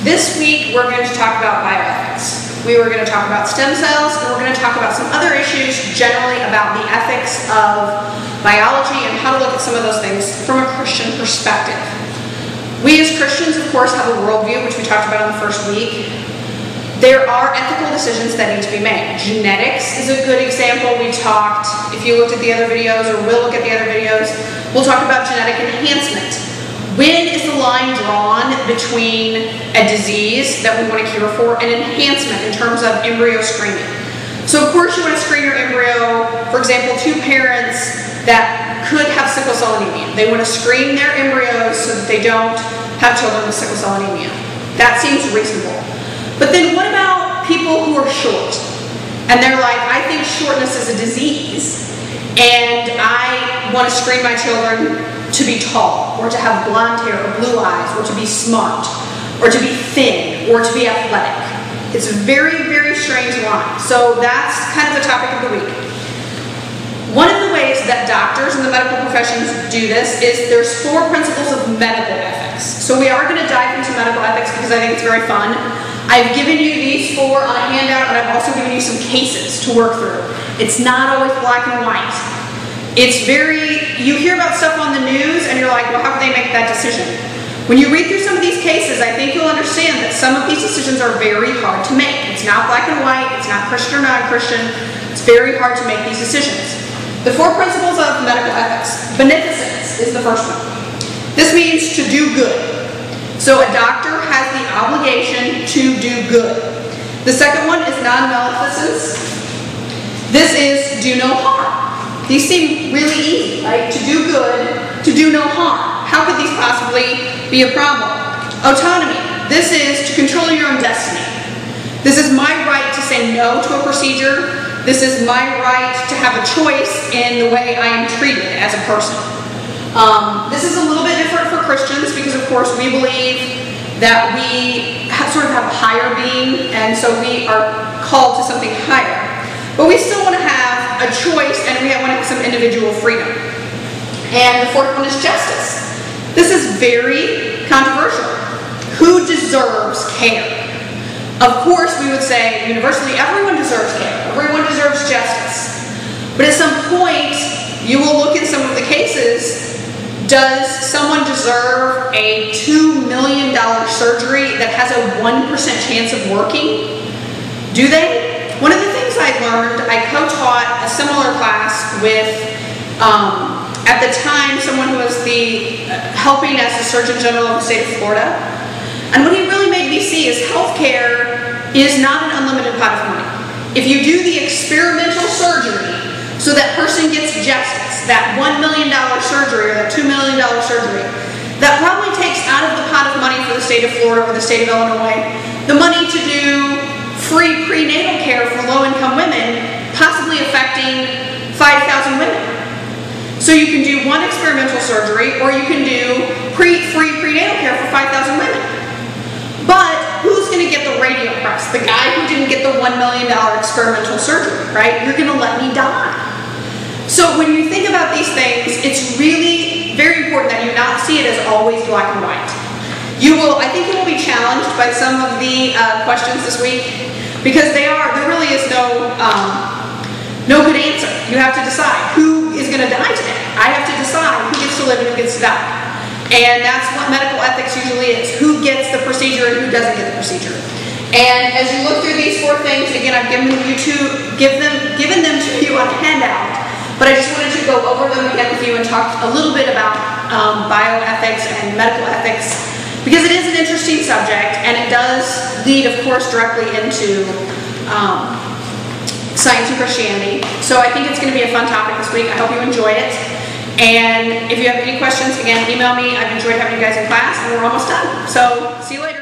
This week we're going to talk about bioethics. We were going to talk about stem cells, and we're going to talk about some other issues generally about the ethics of biology and how to look at some of those things from a Christian perspective. We as Christians, of course, have a worldview, which we talked about in the first week. There are ethical decisions that need to be made. Genetics is a good example. We talked, if you looked at the other videos, or will look at the other videos, we'll talk about genetic enhancement. When is the line drawn between a disease that we want to cure for and enhancement in terms of embryo screening? So of course you want to screen your embryo, for example, two parents that could have sickle cell anemia. They want to screen their embryos so that they don't have children with sickle cell anemia. That seems reasonable. But then what about people who are short? And they're like, I think shortness is a disease, and I want to screen my children to be tall, or to have blonde hair, or blue eyes, or to be smart, or to be thin, or to be athletic. It's a very, very strange line. So that's kind of the topic of the week. One of the ways that doctors in the medical professions do this is there's 4 principles of medical ethics. So we are going to dive into medical ethics because I think it's very fun. I've given you these 4 on a handout, and I've also given you some cases to work through. It's not always black and white. It's very, you hear about stuff on the news and you're like, well, how can they make that decision? When you read through some of these cases, I think you'll understand that some of these decisions are very hard to make. It's not black and white, it's not Christian or non-Christian. It's very hard to make these decisions. The 4 principles of medical ethics. Beneficence is the first one. This means to do good. So a doctor has the obligation to do good. The second one is non-maleficence. This is do no harm. These seem really easy, right? To do good, to do no harm. How could these possibly be a problem? Autonomy. This is to control your own destiny. This is my right to say no to a procedure. This is my right to have a choice in the way I am treated as a person. This is a little bit different for Christians because, of course, we believe that we sort of have a higher being, and so we are called to something higher. But we still want to have a choice, and we want to have some individual freedom. And the 4th one is justice. This is very controversial. Who deserves care? Of course, we would say universally everyone deserves care. Everyone deserves justice. But at some point, you will look in some of the cases. Does someone deserve a $2 million surgery that has a 1% chance of working? Do they? One of the things I learned, I co-taught a similar class with, at the time, someone who was helping as the Surgeon General of the state of Florida. And what he really made me see is healthcare is not an unlimited pot of money. If you do the experimental surgery so that person gets justice, that $1 million surgery or that $2 million surgery, that probably takes out of the pot of money for the state of Florida or the state of Illinois the money to do free prenatal care for low-income women, possibly affecting 5,000 women. So you can do one experimental surgery, or you can do free prenatal care for 5,000 women. But who's going to get the radio press? The guy who didn't get the $1 million experimental surgery, right? You're going to let me die. So when you think about these things, it's really very important that you not see it as always black and white. I think you will be challenged by some of the questions this week, because there really is no good answer. You have to decide who is going to die today. I have to decide who gets to live and who gets to die. And that's what medical ethics usually is. Who gets the procedure and who doesn't get the procedure. And as you look through these 4 things, again, I've given them to you on a handout, but I just wanted to go over them again with you and talk a little bit about bioethics and medical ethics, because it is an interesting subject, and it does lead, of course, directly into science and Christianity. So I think it's going to be a fun topic this week. I hope you enjoyed it. And if you have any questions, again, email me. I've enjoyed having you guys in class, and we're almost done. So see you later.